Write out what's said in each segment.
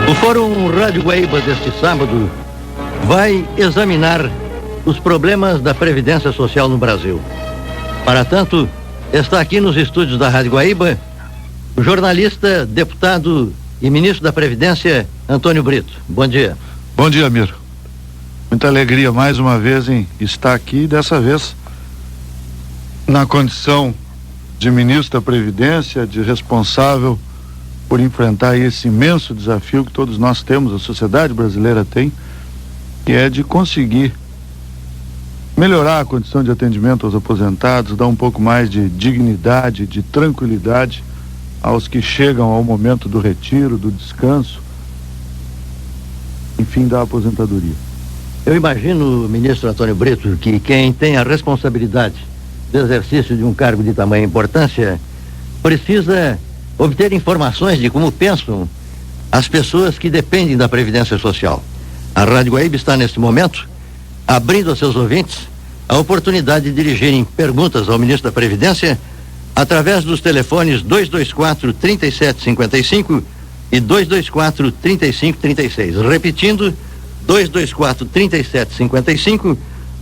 O Fórum Rádio Guaíba deste sábado vai examinar os problemas da Previdência Social no Brasil. Para tanto, está aqui nos estúdios da Rádio Guaíba o jornalista, deputado e ministro da Previdência, Antônio Brito. Bom dia. Bom dia, Miro. Muita alegria mais uma vez em estar aqui, dessa vez na condição de ministro da Previdência, de responsável por enfrentar esse imenso desafio que todos nós temos, a sociedade brasileira tem, que é de conseguir melhorar a condição de atendimento aos aposentados, dar um pouco mais de dignidade, de tranquilidade aos que chegam ao momento do retiro, do descanso, enfim, da aposentadoria. Eu imagino, ministro Antônio Brito, que quem tem a responsabilidade do exercício de um cargo de tamanha importância precisa obter informações de como pensam as pessoas que dependem da Previdência Social. A Rádio Guaíba está, neste momento, abrindo a seus ouvintes a oportunidade de dirigirem perguntas ao ministro da Previdência através dos telefones 224-3755 e 224-3536. Repetindo, 224-3755,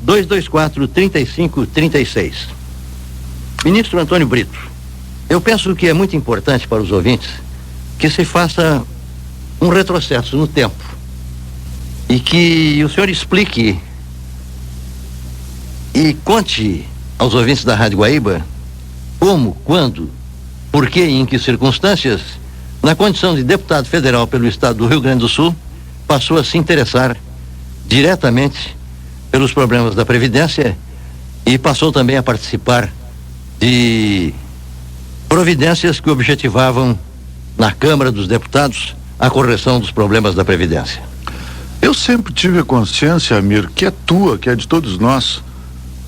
224-3536. Ministro Antônio Brito, eu penso que é muito importante para os ouvintes que se faça um retrocesso no tempo e que o senhor explique e conte aos ouvintes da Rádio Guaíba como, quando, por que e em que circunstâncias, na condição de deputado federal pelo estado do Rio Grande do Sul, passou a se interessar diretamente pelos problemas da Previdência e passou também a participar de providências que objetivavam, na Câmara dos Deputados, a correção dos problemas da Previdência. Eu sempre tive a consciência, Amir, que é tua, que é de todos nós,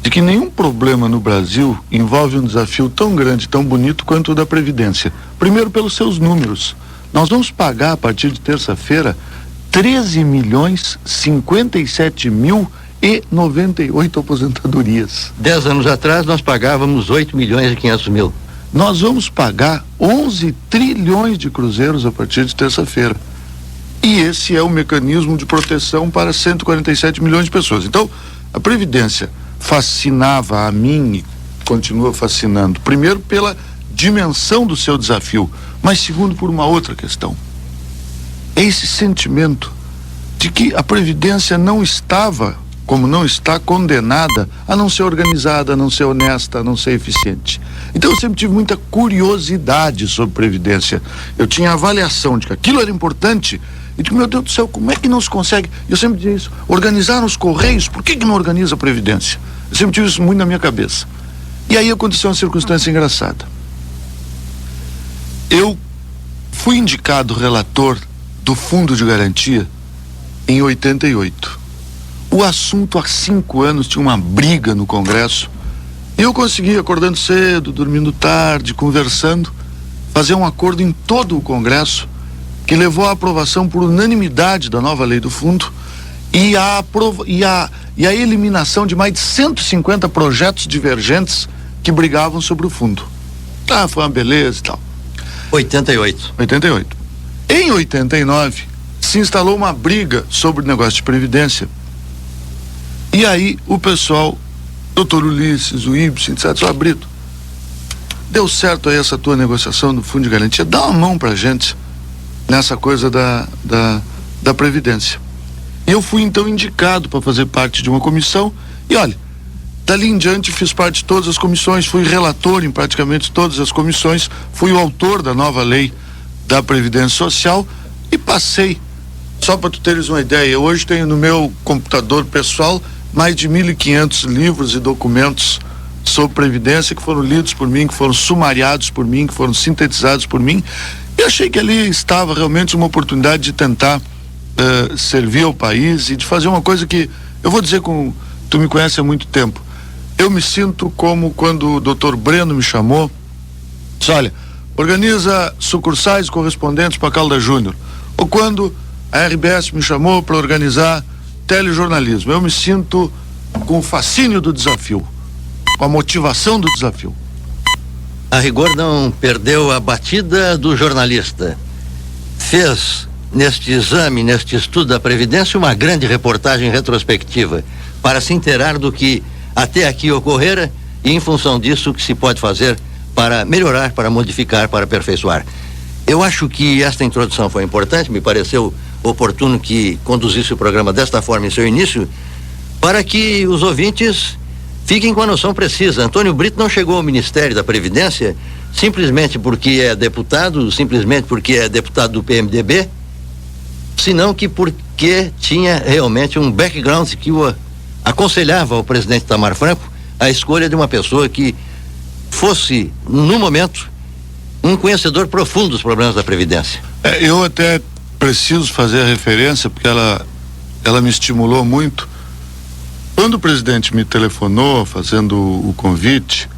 de que nenhum problema no Brasil envolve um desafio tão grande, tão bonito quanto o da Previdência. Primeiro, pelos seus números. Nós vamos pagar, a partir de terça-feira, 13.057.098 aposentadorias. 10 anos atrás, nós pagávamos 8.500.000. Nós vamos pagar 11 trilhões de cruzeiros a partir de terça-feira. E esse é o mecanismo de proteção para 147 milhões de pessoas. Então, a Previdência fascinava a mim e continua fascinando. Primeiro, pela dimensão do seu desafio, mas segundo, por uma outra questão. É esse sentimento de que a Previdência não estava, como não está, condenada a não ser organizada, a não ser honesta, a não ser eficiente. Então eu sempre tive muita curiosidade sobre Previdência. Eu tinha a avaliação de que aquilo era importante e de que, meu Deus do céu, como é que não se consegue? Eu sempre dizia isso, organizar os Correios, por que não organiza a Previdência? Eu sempre tive isso muito na minha cabeça. E aí aconteceu uma circunstância engraçada. Eu fui indicado relator do Fundo de Garantia em 88. O assunto há 5 anos tinha uma briga no Congresso. E eu consegui, acordando cedo, dormindo tarde, conversando, fazer um acordo em todo o Congresso que levou à aprovação por unanimidade da nova lei do fundo e a eliminação de mais de 150 projetos divergentes que brigavam sobre o fundo. Ah, foi uma beleza e tal. 88. Em 89, se instalou uma briga sobre o negócio de Previdência. E aí o pessoal, doutor Ulisses, o Ibsen, etc., Brito, deu certo aí essa tua negociação do Fundo de Garantia, dá uma mão pra gente nessa coisa da Previdência. E eu fui então indicado para fazer parte de uma comissão e olha, dali em diante fiz parte de todas as comissões, fui relator em praticamente todas as comissões, fui o autor da nova lei da Previdência Social e passei, só para tu teres uma ideia, eu hoje tenho no meu computador pessoal mais de 1.500 livros e documentos sobre Previdência que foram lidos por mim, que foram sumariados por mim, que foram sintetizados por mim, e achei que ali estava realmente uma oportunidade de tentar servir ao país e de fazer uma coisa que, eu vou dizer, tu me conhece há muito tempo, eu me sinto como quando o doutor Breno me chamou, disse, olha, organiza sucursais correspondentes para Caldas Júnior, ou quando a RBS me chamou para organizar telejornalismo. Eu me sinto com o fascínio do desafio, com a motivação do desafio. A rigor não perdeu a batida do jornalista. Fez neste exame, neste estudo da Previdência, uma grande reportagem retrospectiva, para se inteirar do que até aqui ocorrera e, em função disso, o que se pode fazer para melhorar, para modificar, para aperfeiçoar. Eu acho que esta introdução foi importante, me pareceu oportuno que conduzisse o programa desta forma em seu início, para que os ouvintes fiquem com a noção precisa. Antônio Brito não chegou ao Ministério da Previdência simplesmente porque é deputado, simplesmente porque é deputado do PMDB, senão que porque tinha realmente um background que o aconselhava ao presidente Itamar Franco a escolha de uma pessoa que fosse, no momento, um conhecedor profundo dos problemas da Previdência. Eu até preciso fazer a referência, porque ela me estimulou muito. Quando o presidente me telefonou fazendo o convite,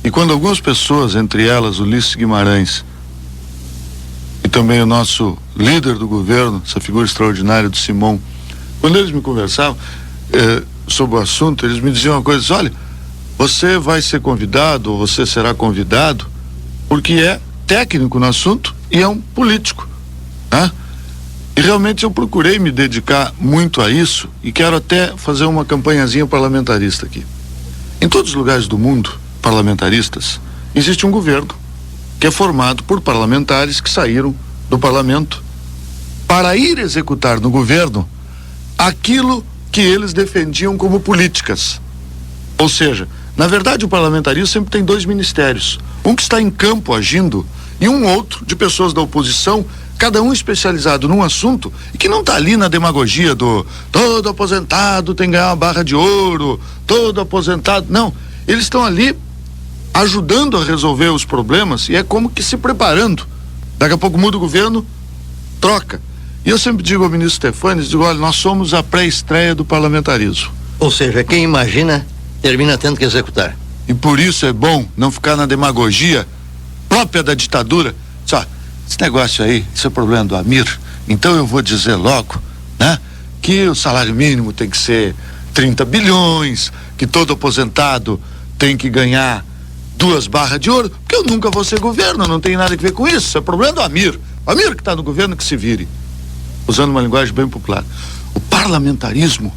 e quando algumas pessoas, entre elas Ulisses Guimarães e também o nosso líder do governo, essa figura extraordinária do Simão, quando eles me conversavam sobre o assunto, eles me diziam uma coisa: olha, você vai ser convidado, ou você será convidado, porque é técnico no assunto e é um político, né? E realmente eu procurei me dedicar muito a isso e quero até fazer uma campanhazinha parlamentarista aqui. Em todos os lugares do mundo, parlamentaristas, existe um governo que é formado por parlamentares que saíram do parlamento para ir executar no governo aquilo que eles defendiam como políticas. Ou seja, na verdade o parlamentarismo sempre tem dois ministérios, um que está em campo agindo e um outro de pessoas da oposição, cada um especializado num assunto e que não está ali na demagogia do todo aposentado tem que ganhar uma barra de ouro, todo aposentado, não, eles estão ali ajudando a resolver os problemas e é como que se preparando. Daqui a pouco muda o governo, troca. E eu sempre digo ao ministro Stefanes, digo, olha, nós somos a pré-estreia do parlamentarismo. Ou seja, quem imagina termina tendo que executar. E por isso é bom não ficar na demagogia própria da ditadura. Só, esse negócio aí, esse é o problema do Amir, então eu vou dizer logo, né, que o salário mínimo tem que ser 30 bilhões, que todo aposentado tem que ganhar 2 barras de ouro, porque eu nunca vou ser governo, não tem nada a ver com isso, é problema do Amir. O Amir que está no governo, que se vire. Usando uma linguagem bem popular. O parlamentarismo,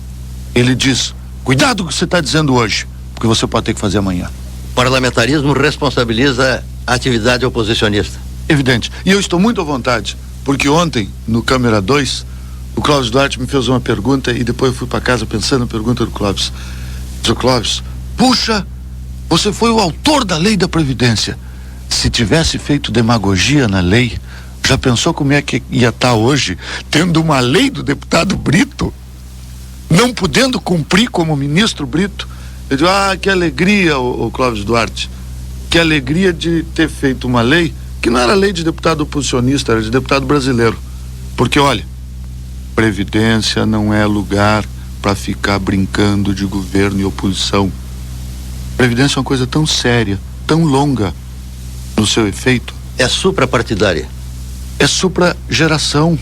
ele diz, cuidado com o que você está dizendo hoje, porque você pode ter que fazer amanhã. O parlamentarismo responsabiliza a atividade oposicionista. Evidente. E eu estou muito à vontade, porque ontem, no Câmara 2, o Clóvis Duarte me fez uma pergunta e depois eu fui para casa pensando na pergunta do Clóvis. Seu Clóvis, puxa, você foi o autor da lei da Previdência. Se tivesse feito demagogia na lei, já pensou como é que ia estar hoje, tendo uma lei do deputado Brito, não podendo cumprir como ministro Brito? Eu digo, que alegria, o Clóvis Duarte, que alegria de ter feito uma lei que não era lei de deputado oposicionista, era de deputado brasileiro. Porque, olha, Previdência não é lugar para ficar brincando de governo e oposição. Previdência é uma coisa tão séria, tão longa no seu efeito. É suprapartidária. É supra-geração.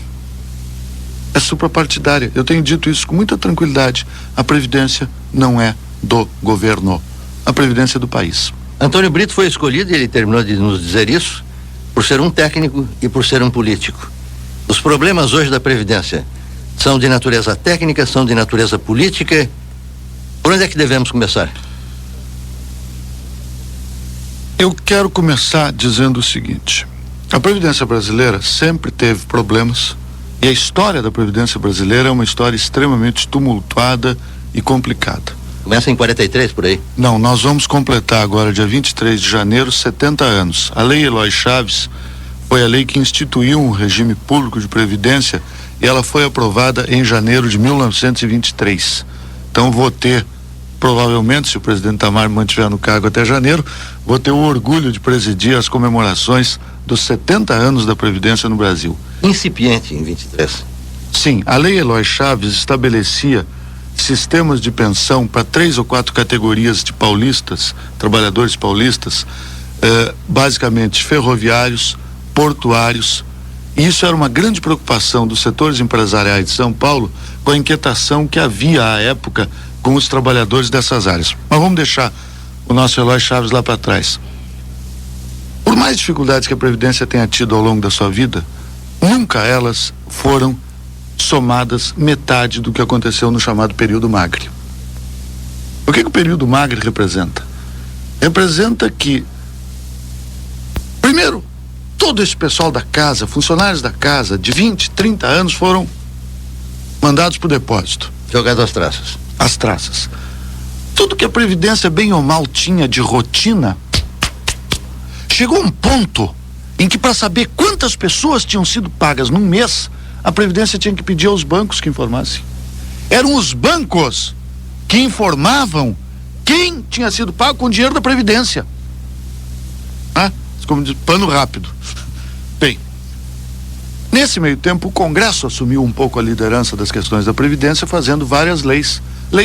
É suprapartidária. Eu tenho dito isso com muita tranquilidade. A Previdência não é do governo. A Previdência é do país. Antônio Brito foi escolhido, e ele terminou de nos dizer isso, por ser um técnico e por ser um político. Os problemas hoje da Previdência são de natureza técnica, são de natureza política. Por onde é que devemos começar? Eu quero começar dizendo o seguinte: a Previdência brasileira sempre teve problemas e a história da Previdência brasileira é uma história extremamente tumultuada e complicada. Começa em 43, por aí? Não, nós vamos completar agora, dia 23 de janeiro, 70 anos. A Lei Eloy Chaves foi a lei que instituiu um regime público de previdência e ela foi aprovada em janeiro de 1923. Então vou ter, provavelmente, se o presidente Itamar mantiver no cargo até janeiro, vou ter o orgulho de presidir as comemorações dos 70 anos da Previdência no Brasil. Incipiente em 23. Sim, a Lei Eloy Chaves estabelecia sistemas de pensão para 3 ou 4 categorias de paulistas, trabalhadores paulistas, basicamente ferroviários, portuários. E isso era uma grande preocupação dos setores empresariais de São Paulo com a inquietação que havia à época com os trabalhadores dessas áreas. Mas vamos deixar o nosso Eloy Chaves lá para trás. Por mais dificuldades que a Previdência tenha tido ao longo da sua vida, nunca elas foram somadas metade do que aconteceu no chamado período Magre. O que o período Magre representa? Representa que, primeiro, todo esse pessoal da casa, funcionários da casa de 20, 30 anos foram mandados para o depósito. Jogado às traças. As traças. Tudo que a Previdência, bem ou mal, tinha de rotina, chegou um ponto em que, para saber quantas pessoas tinham sido pagas num mês, a Previdência tinha que pedir aos bancos que informassem. Eram os bancos que informavam quem tinha sido pago com dinheiro da Previdência. Como diz, pano rápido. Bem, nesse meio tempo, o Congresso assumiu um pouco a liderança das questões da Previdência, fazendo várias leis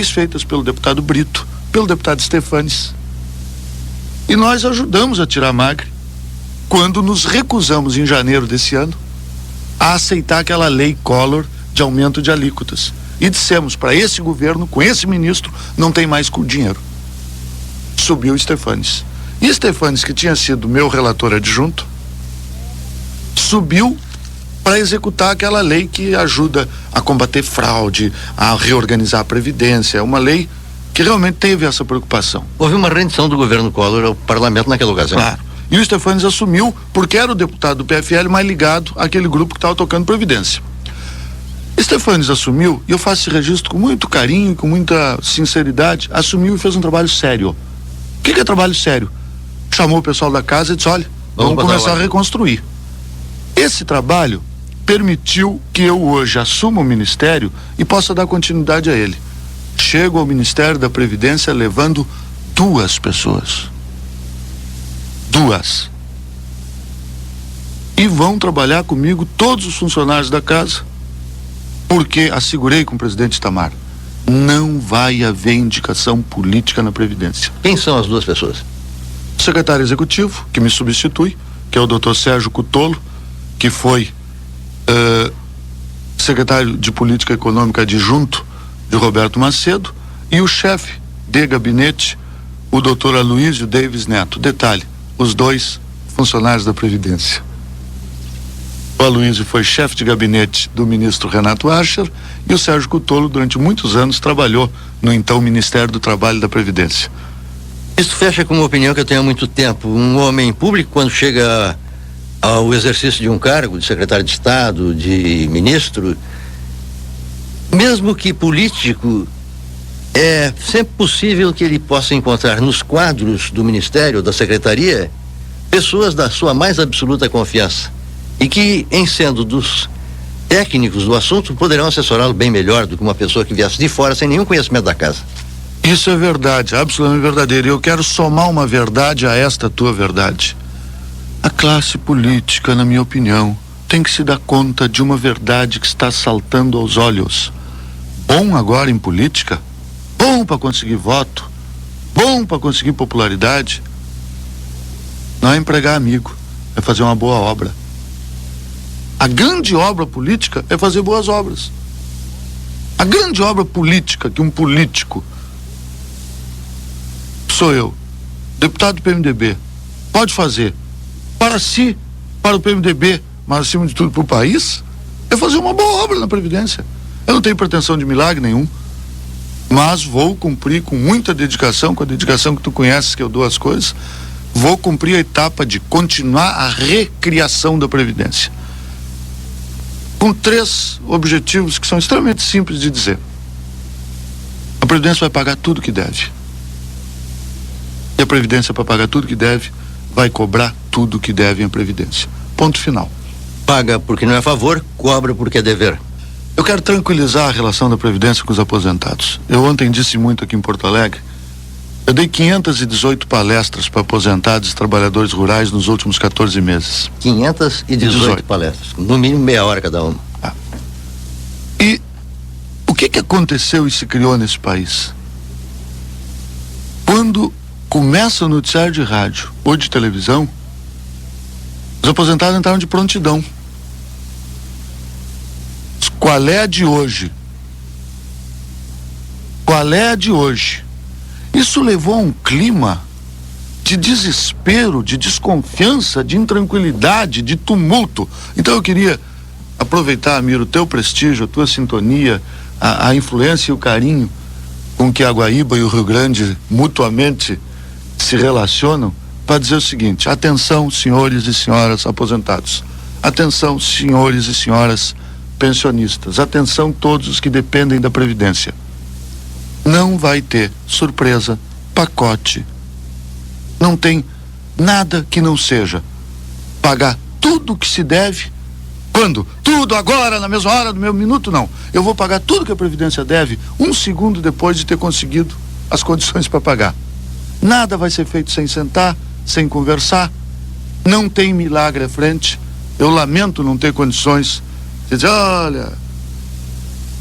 feitas pelo deputado Brito, pelo deputado Stefanes. E nós ajudamos a tirar Magre quando nos recusamos, em janeiro desse ano, a aceitar aquela lei Collor de aumento de alíquotas. E dissemos para esse governo, com esse ministro, não tem mais com dinheiro. Subiu o Stefanes. E Stefanes, que tinha sido meu relator adjunto, subiu para executar aquela lei que ajuda a combater fraude, a reorganizar a Previdência. É uma lei que realmente teve essa preocupação. Houve uma rendição do governo Collor ao parlamento naquela ocasião. Claro. E o Stefanes assumiu porque era o deputado do PFL mais ligado àquele grupo que estava tocando Previdência. Stefanes assumiu, e eu faço esse registro com muito carinho, com muita sinceridade, assumiu e fez um trabalho sério. O que é trabalho sério? Chamou o pessoal da casa e disse, olha, vamos começar a reconstruir. Esse trabalho permitiu que eu hoje assuma o ministério e possa dar continuidade a ele. Chego ao Ministério da Previdência levando 2 pessoas. 2. E vão trabalhar comigo todos os funcionários da casa, porque assegurei com o presidente Itamar, não vai haver indicação política na Previdência. Quem são as 2 pessoas? O secretário executivo, que me substitui, que é o Dr. Sérgio Cutolo, que foi secretário de Política Econômica adjunto de Roberto Macedo, e o chefe de gabinete, o Dr. Aloysio Davis Neto. Detalhe, os 2 funcionários da Previdência. O Aloysio foi chefe de gabinete do ministro Renato Archer, e o Sérgio Cutolo, durante muitos anos, trabalhou no então Ministério do Trabalho e da Previdência. Isso fecha com uma opinião que eu tenho há muito tempo. Um homem público, quando chega ao exercício de um cargo, de secretário de Estado, de ministro, mesmo que político, é sempre possível que ele possa encontrar nos quadros do Ministério, da Secretaria, pessoas da sua mais absoluta confiança e que, em sendo dos técnicos do assunto, poderão assessorá-lo bem melhor do que uma pessoa que viesse de fora sem nenhum conhecimento da casa. Isso é verdade, absolutamente verdadeiro. E eu quero somar uma verdade a esta tua verdade. A classe política, na minha opinião, tem que se dar conta de uma verdade que está saltando aos olhos. Bom agora em política, bom para conseguir voto, bom para conseguir popularidade, não é empregar amigo, é fazer uma boa obra. A grande obra política é fazer boas obras. A grande obra política que um político, sou eu, deputado do PMDB, pode fazer para si, para o PMDB, mas acima de tudo para o país, é fazer uma boa obra na Previdência. Eu não tenho pretensão de milagre nenhum, mas vou cumprir com muita dedicação, com a dedicação que tu conheces, que eu dou as coisas, vou cumprir a etapa de continuar a recriação da Previdência. Com 3 objetivos que são extremamente simples de dizer. A Previdência vai pagar tudo que deve. E a Previdência, para pagar tudo que deve, vai cobrar tudo que deve em Previdência. Ponto final. Paga porque não é favor, cobra porque é dever. Eu quero tranquilizar a relação da Previdência com os aposentados. Eu ontem disse muito aqui em Porto Alegre. Eu dei 518 palestras para aposentados e trabalhadores rurais nos últimos 14 meses. 518 palestras, no mínimo meia hora cada uma. E o que aconteceu e se criou nesse país? Quando começa o noticiário de rádio ou de televisão, os aposentados entraram de prontidão. Qual é a de hoje? Qual é a de hoje? Isso levou a um clima de desespero, de desconfiança, de intranquilidade, de tumulto. Então eu queria aproveitar, Amiro, o teu prestígio, a tua sintonia, a influência e o carinho com que a Guaíba e o Rio Grande mutuamente se relacionam, para dizer o seguinte: atenção, senhores e senhoras aposentados, atenção, senhores e senhoras pensionistas, atenção todos os que dependem da Previdência. Não vai ter surpresa, pacote, não tem nada que não seja pagar tudo que se deve. Quando? Tudo agora, na mesma hora, no mesmo minuto, não. Eu vou pagar tudo que a Previdência deve 1 segundo depois de ter conseguido as condições para pagar. Nada vai ser feito sem sentar, sem conversar. Não tem milagre à frente. Eu lamento não ter condições de dizer, olha,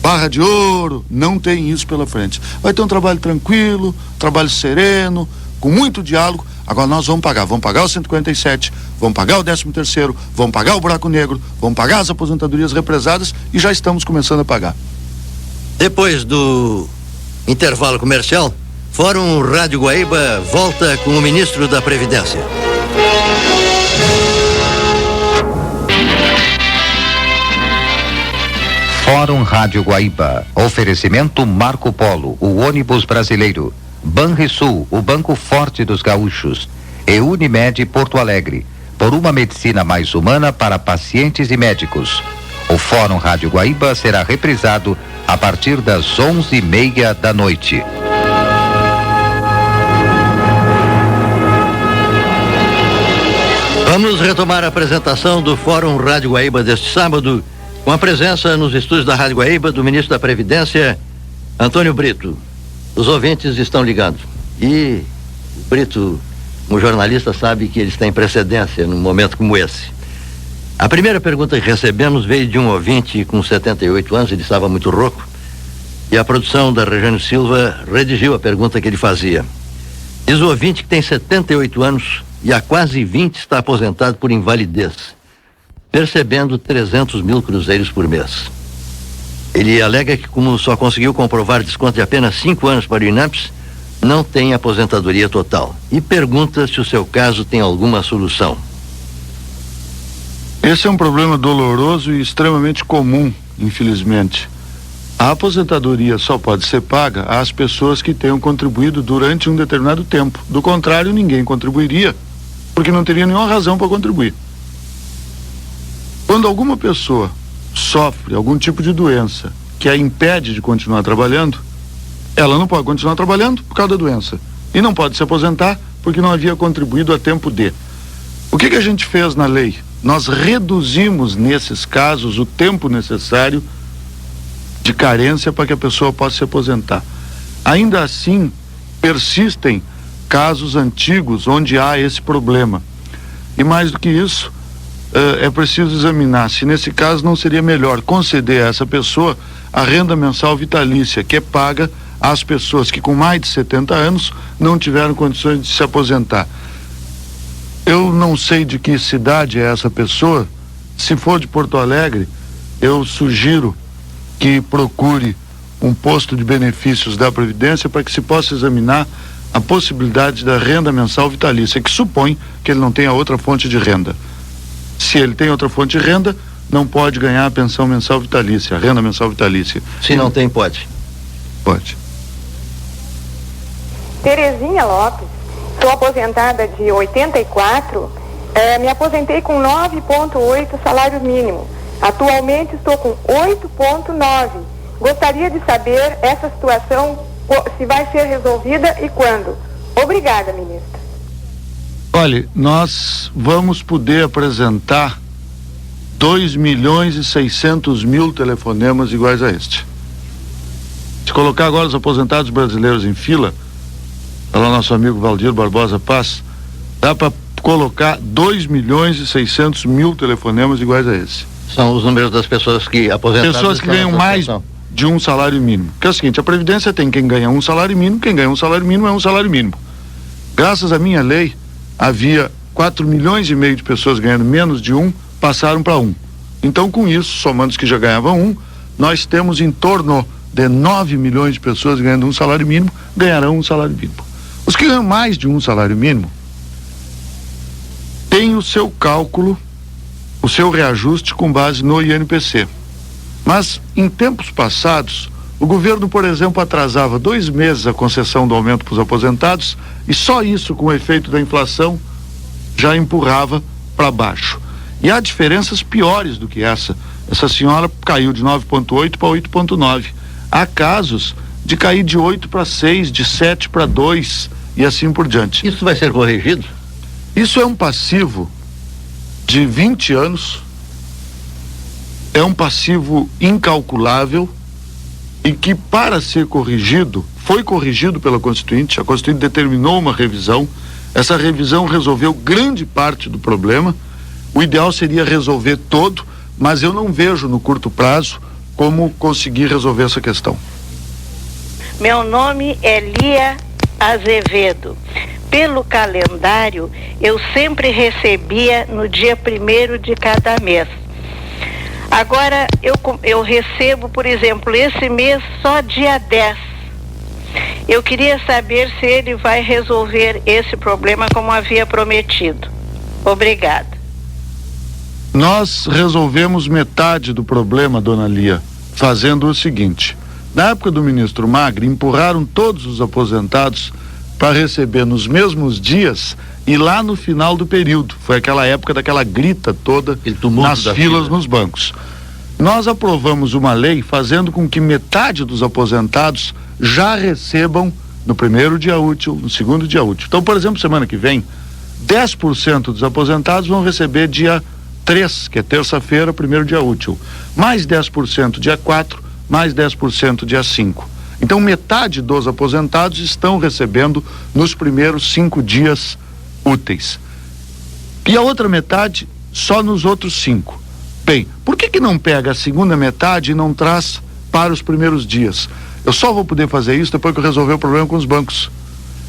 barra de ouro. Não tem isso pela frente. Vai ter um trabalho tranquilo, trabalho sereno, com muito diálogo. Agora nós vamos pagar o 147, vamos pagar o 13º, vamos pagar o buraco negro, vamos pagar as aposentadorias represadas e já estamos começando a pagar. Depois do intervalo comercial, Fórum Rádio Guaíba volta com o ministro da Previdência. Fórum Rádio Guaíba. Oferecimento Marco Polo, o ônibus brasileiro. Banrisul, o banco forte dos gaúchos. E Unimed Porto Alegre, por uma medicina mais humana para pacientes e médicos. O Fórum Rádio Guaíba será reprisado a partir das 11h30 da noite. Vamos retomar a apresentação do Fórum Rádio Guaíba deste sábado, com a presença nos estúdios da Rádio Guaíba do ministro da Previdência, Antônio Brito. Os ouvintes estão ligados. E o Brito, como jornalista, sabe que eles têm precedência num momento como esse. A primeira pergunta que recebemos veio de um ouvinte com 78 anos, ele estava muito rouco, e a produção da Regiane Silva redigiu a pergunta que ele fazia. Diz o ouvinte que tem 78 anos e há quase 20 está aposentado por invalidez, percebendo 300 mil cruzeiros por mês. Ele alega que, como só conseguiu comprovar desconto de apenas 5 anos para o INAPS, não tem aposentadoria total. E pergunta se o seu caso tem alguma solução. Esse é um problema doloroso e extremamente comum, infelizmente. A aposentadoria só pode ser paga às pessoas que tenham contribuído durante um determinado tempo. Do contrário, ninguém contribuiria, porque não teria nenhuma razão para contribuir. Quando alguma pessoa sofre algum tipo de doença que a impede de continuar trabalhando, ela não pode continuar trabalhando por causa da doença e não pode se aposentar porque não havia contribuído a tempo de. O que a gente fez na lei? Nós reduzimos nesses casos o tempo necessário de carência para que a pessoa possa se aposentar. Ainda assim, persistem casos antigos onde há esse problema. E mais do que isso, é preciso examinar se nesse caso não seria melhor conceder a essa pessoa a renda mensal vitalícia, que é paga às pessoas que com mais de 70 anos não tiveram condições de se aposentar. Eu não sei de que cidade é essa pessoa. Se for de Porto Alegre, eu sugiro que procure um posto de benefícios da Previdência para que se possa examinar a possibilidade da renda mensal vitalícia, que supõe que ele não tenha outra fonte de renda. Se ele tem outra fonte de renda, não pode ganhar a pensão mensal vitalícia, a renda mensal vitalícia. Se não tem, pode. Pode. Terezinha Lopes, sou aposentada de 84, me aposentei com 9,8 salário mínimo. Atualmente estou com 8,9. Gostaria de saber essa situação, se vai ser resolvida e quando. Obrigada, ministra. Olha, nós vamos poder apresentar 2.600.000 telefonemas iguais a este. Se colocar agora os aposentados brasileiros em fila, lá nosso amigo Valdir Barbosa Paz, dá para colocar 2.600.000 telefonemas iguais a esse. São os números das pessoas que aposentadas. Pessoas que ganham mais de um salário mínimo. Que é o seguinte, a Previdência tem quem ganha um salário mínimo, quem ganha um salário mínimo é um salário mínimo. Graças à minha lei, havia 4,5 milhões de pessoas ganhando menos de um, passaram para um. Então, com isso, somando os que já ganhavam um, nós temos em torno de 9 milhões de pessoas ganhando um salário mínimo, ganharão um salário mínimo. Os que ganham mais de um salário mínimo têm o seu cálculo o seu reajuste com base no INPC. Mas, em tempos passados, o governo, por exemplo, atrasava 2 meses a concessão do aumento para os aposentados e só isso, com o efeito da inflação, já empurrava para baixo. E há diferenças piores do que essa. Essa senhora caiu de 9,8 para 8,9. Há casos de cair de 8 para 6, de 7 para 2 e assim por diante. Isso vai ser corrigido? Isso é um passivo de 20 anos, é um passivo incalculável e que, para ser corrigido, foi corrigido pela Constituinte. A Constituinte determinou uma revisão. Essa revisão resolveu grande parte do problema. O ideal seria resolver todo, mas eu não vejo no curto prazo como conseguir resolver essa questão. Meu nome é Lia Azevedo. Pelo calendário, eu sempre recebia no dia 1º de cada mês. Agora, eu recebo, por exemplo, esse mês só dia 10. Eu queria saber se ele vai resolver esse problema como havia prometido. Obrigada. Nós resolvemos metade do problema, dona Lia, fazendo o seguinte: na época do ministro Magri, empurraram todos os aposentados para receber nos mesmos dias e lá no final do período. Foi aquela época daquela grita toda nas filas nos bancos. Nós aprovamos uma lei fazendo com que metade dos aposentados já recebam no 1º dia útil, no 2º dia útil. Então, por exemplo, semana que vem, 10% dos aposentados vão receber dia 3, que é terça-feira, 1º dia útil. Mais 10% dia 4, mais 10% dia 5. Então, metade dos aposentados estão recebendo nos primeiros 5 dias úteis. E a outra metade só nos outros 5. Bem, por que não pega a segunda metade e não traz para os primeiros dias? Eu só vou poder fazer isso depois que eu resolver o problema com os bancos.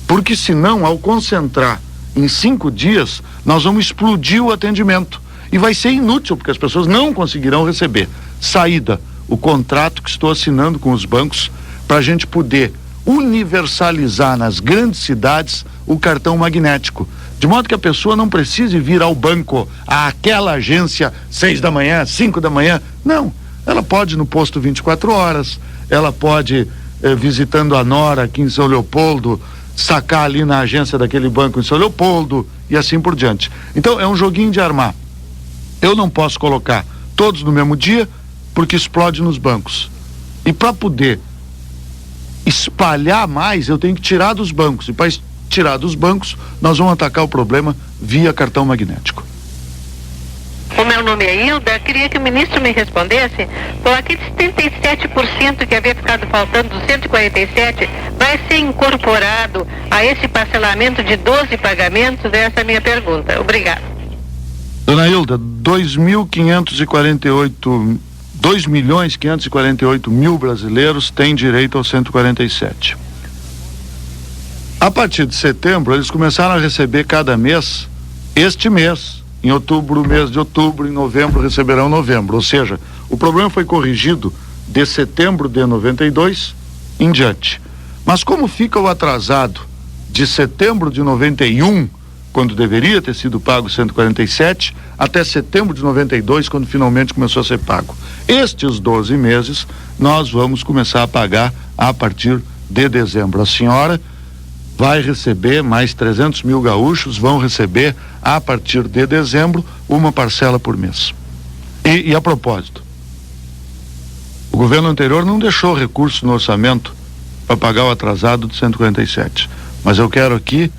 Porque senão, ao concentrar em 5 dias, nós vamos explodir o atendimento. E vai ser inútil, porque as pessoas não conseguirão receber. Saída, o contrato que estou assinando com os bancos para a gente poder universalizar nas grandes cidades o cartão magnético, de modo que a pessoa não precise vir ao banco, àquela agência, 6 da manhã, 5 da manhã. Não, ela pode ir no posto 24 horas, ela pode, visitando a Nora aqui em São Leopoldo, sacar ali na agência daquele banco em São Leopoldo e assim por diante. Então é um joguinho de armar. Eu não posso colocar todos no mesmo dia porque explode nos bancos. E para poder espalhar mais, eu tenho que tirar dos bancos. E para tirar dos bancos, nós vamos atacar o problema via cartão magnético. O meu nome é Hilda. Queria que o ministro me respondesse por aqueles 37% que havia ficado faltando dos 147, vai ser incorporado a esse parcelamento de 12 pagamentos? Essa é a minha pergunta. Obrigada. Dona Hilda, 2.548.000 brasileiros têm direito ao 147. A partir de setembro, eles começaram a receber cada mês, este mês, em outubro, mês de outubro, em novembro receberão novembro. Ou seja, o problema foi corrigido de setembro de 92 em diante. Mas como fica o atrasado de setembro de 91, quando deveria ter sido pago 147, até setembro de 92, quando finalmente começou a ser pago. Estes 12 meses, nós vamos começar a pagar a partir de dezembro. A senhora vai receber, mais 300 mil gaúchos vão receber, a partir de dezembro, uma parcela por mês. E a propósito, o governo anterior não deixou recurso no orçamento para pagar o atrasado de 147. Mas eu quero aqui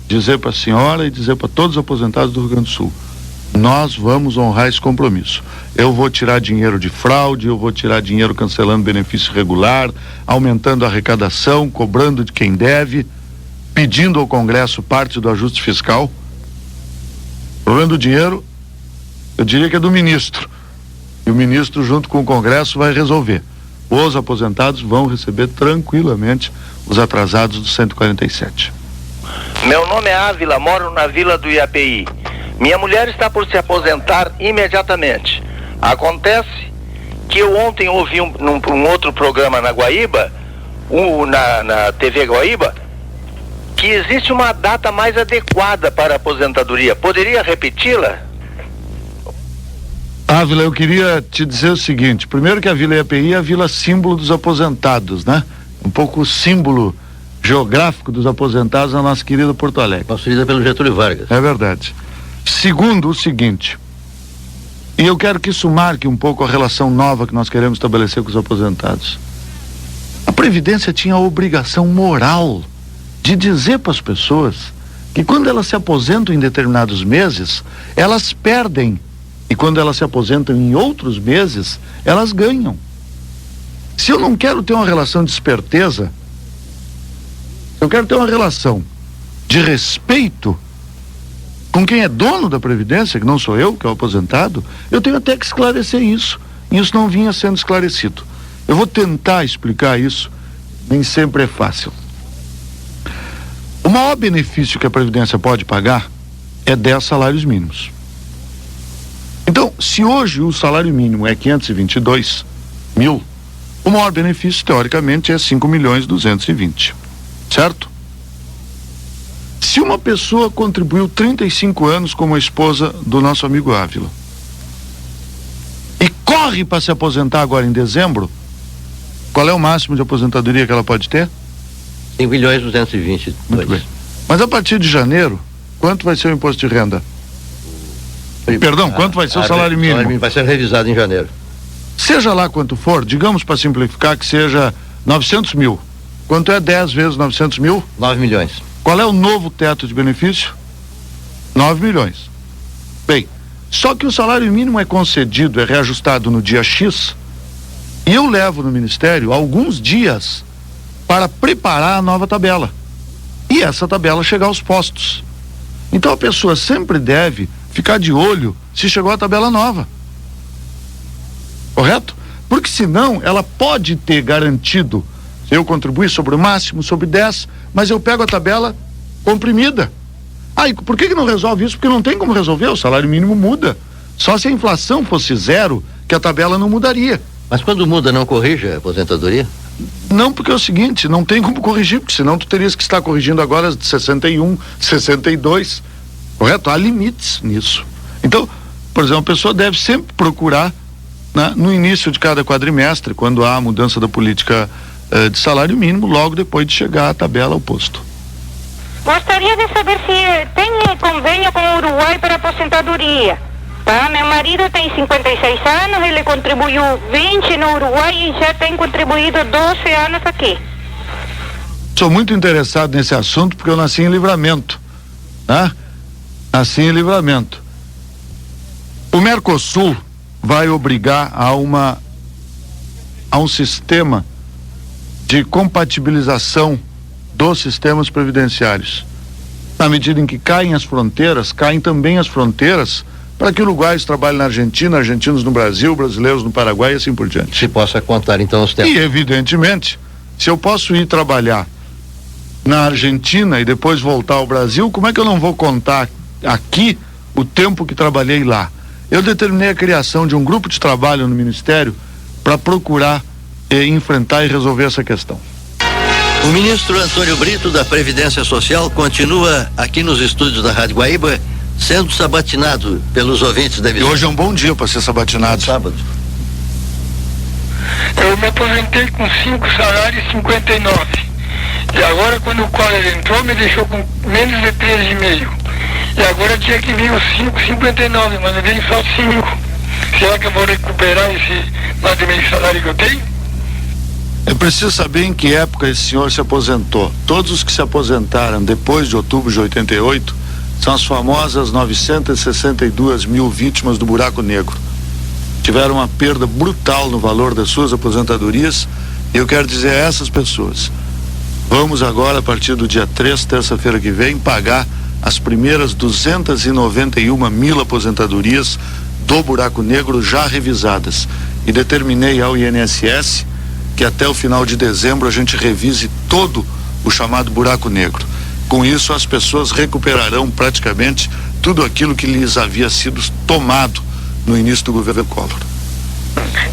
dizer para a senhora e dizer para todos os aposentados do Rio Grande do Sul: nós vamos honrar esse compromisso. Eu vou tirar dinheiro de fraude, eu vou tirar dinheiro cancelando benefício regular, aumentando a arrecadação, cobrando de quem deve, pedindo ao Congresso parte do ajuste fiscal. O problema do dinheiro, eu diria que é do ministro. E o ministro, junto com o Congresso, vai resolver. Os aposentados vão receber tranquilamente os atrasados do 147. Meu nome é Ávila, moro na Vila do IAPI. Minha mulher está por se aposentar imediatamente. Acontece que eu ontem ouvi um outro programa na Guaíba, na TV Guaíba, que existe uma data mais adequada para a aposentadoria. Poderia repeti-la? Ávila, eu queria te dizer o seguinte: primeiro que a Vila IAPI é a vila símbolo dos aposentados, né? Um pouco o símbolo geográfico dos aposentados na nossa querida Porto Alegre. Construída pelo Getúlio Vargas. É verdade. Segundo, o seguinte, e eu quero que isso marque um pouco a relação nova que nós queremos estabelecer com os aposentados. A Previdência tinha a obrigação moral de dizer para as pessoas que quando elas se aposentam em determinados meses, elas perdem, e quando elas se aposentam em outros meses, elas ganham. Se eu não quero ter uma relação de esperteza, eu quero ter uma relação de respeito com quem é dono da Previdência, que não sou eu, que é o aposentado, eu tenho até que esclarecer isso. E isso não vinha sendo esclarecido. Eu vou tentar explicar isso, nem sempre é fácil. O maior benefício que a Previdência pode pagar é 10 salários mínimos. Então, se hoje o salário mínimo é 522 mil, o maior benefício, teoricamente, é 5.220.000, certo? Se uma pessoa contribuiu 35 anos como a esposa do nosso amigo Ávila e corre para se aposentar agora em dezembro, qual é o máximo de aposentadoria que ela pode ter? 5.220.000. Muito bem. Mas a partir de janeiro, quanto vai ser o imposto de renda? Perdão, quanto vai ser o salário mínimo? O salário mínimo vai ser revisado em janeiro. Seja lá quanto for, digamos para simplificar que seja 900 mil. Quanto é 10 vezes 900 mil? 9 milhões. Qual é o novo teto de benefício? 9 milhões. Bem, só que o salário mínimo é concedido, é reajustado no dia X, e eu levo no Ministério alguns dias para preparar a nova tabela. E essa tabela chegar aos postos. Então a pessoa sempre deve ficar de olho se chegou a tabela nova. Correto? Porque senão ela pode ter garantido, eu contribuí sobre o máximo, sobre 10, mas eu pego a tabela comprimida. E por que não resolve isso? Porque não tem como resolver, o salário mínimo muda. Só se a inflação fosse zero, que a tabela não mudaria. Mas quando muda, não corrige a aposentadoria? Não, porque é o seguinte, não tem como corrigir, porque senão tu terias que estar corrigindo agora de 61, 62, correto? Há limites nisso. Então, por exemplo, a pessoa deve sempre procurar, né, no início de cada quadrimestre, quando há a mudança da política de salário mínimo, logo depois de chegar a tabela ao posto. Gostaria de saber se tem convênio com o Uruguai para aposentadoria. Tá? Meu marido tem 56 anos, ele contribuiu 20 no Uruguai e já tem contribuído 12 anos aqui. Sou muito interessado nesse assunto porque eu nasci em Livramento, né? Nasci em Livramento. O Mercosul vai obrigar a um sistema de compatibilização dos sistemas previdenciários. Na medida em que caem as fronteiras, caem também as fronteiras para que uruguaios trabalhem na Argentina, argentinos no Brasil, brasileiros no Paraguai e assim por diante. Se possa contar então os tempos. E evidentemente, se eu posso ir trabalhar na Argentina e depois voltar ao Brasil, como é que eu não vou contar aqui o tempo que trabalhei lá? Eu determinei a criação de um grupo de trabalho no Ministério para procurar enfrentar e resolver essa questão. O ministro Antônio Brito da Previdência Social continua aqui nos estúdios da Rádio Guaíba sendo sabatinado pelos ouvintes da E hoje é um bom dia para ser sabatinado. Sábado. Eu me aposentei com 5 salários e 59. E agora quando o Collor entrou me deixou com menos de 13,5. E agora tinha que vir os 5,59, mas vem só 5. Será que eu vou recuperar esse mais de meio salário que eu tenho? É preciso saber em que época esse senhor se aposentou. Todos os que se aposentaram depois de outubro de 88 são as famosas 962 mil vítimas do buraco negro. Tiveram uma perda brutal no valor das suas aposentadorias e eu quero dizer a essas pessoas, vamos agora, a partir do dia 3, terça-feira que vem, pagar as primeiras 291 mil aposentadorias do buraco negro já revisadas. E determinei ao INSS que até o final de dezembro a gente revise todo o chamado buraco negro. Com isso, as pessoas recuperarão praticamente tudo aquilo que lhes havia sido tomado no início do governo Collor.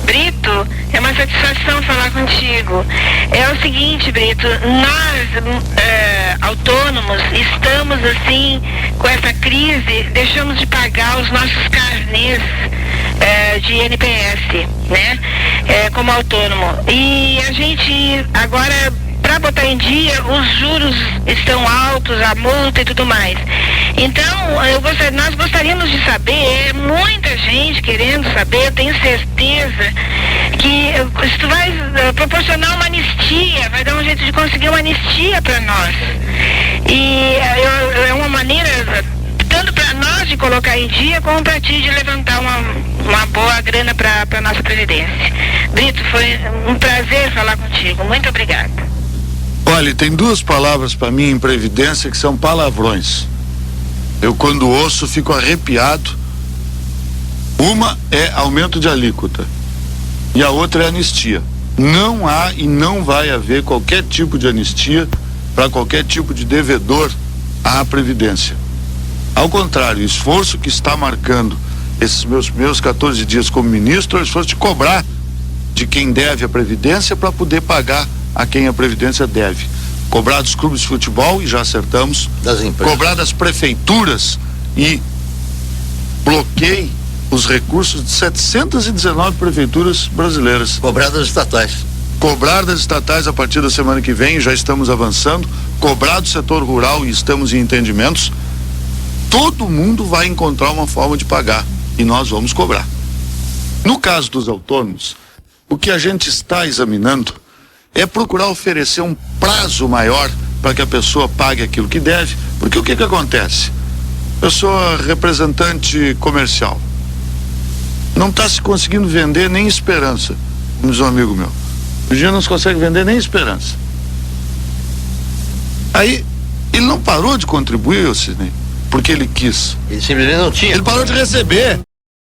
Brito, é uma satisfação falar contigo. É o seguinte, Brito, nós, autônomos, estamos assim, com essa crise, deixamos de pagar os nossos carnês de NPS, né? Como autônomo. E a gente agora, para botar em dia, os juros estão altos, a multa e tudo mais. Então, nós gostaríamos de saber, muita gente querendo saber, eu tenho certeza que isso vai proporcionar uma anistia, vai dar um jeito de conseguir uma anistia para nós. E é uma maneira, tanto para nós de colocar em dia, como para ti de levantar uma boa grana para nossa previdência. Brito, foi um prazer falar contigo. Muito obrigada. Olha, tem duas palavras para mim em previdência que são palavrões. Eu, quando ouço, fico arrepiado. Uma é aumento de alíquota e a outra é anistia. Não há e não vai haver qualquer tipo de anistia para qualquer tipo de devedor à Previdência. Ao contrário, o esforço que está marcando esses meus primeiros 14 dias como ministro é o esforço de cobrar de quem deve a Previdência para poder pagar a quem a Previdência deve. Cobrar dos clubes de futebol, e já acertamos, das empresas. Cobrar das prefeituras e bloqueie os recursos de 719 prefeituras brasileiras. Cobrar das estatais. Cobrar das estatais a partir da semana que vem, já estamos avançando. Cobrar do setor rural, e estamos em entendimentos. Todo mundo vai encontrar uma forma de pagar e nós vamos cobrar. No caso dos autônomos, o que a gente está examinando é procurar oferecer um prazo maior para que a pessoa pague aquilo que deve, porque o que acontece? Pessoa representante comercial não está se conseguindo vender nem esperança, como diz um amigo meu. Hoje não se consegue vender nem esperança. Aí ele não parou de contribuir, Sidney, porque ele quis. Ele simplesmente não tinha. Ele parou de receber.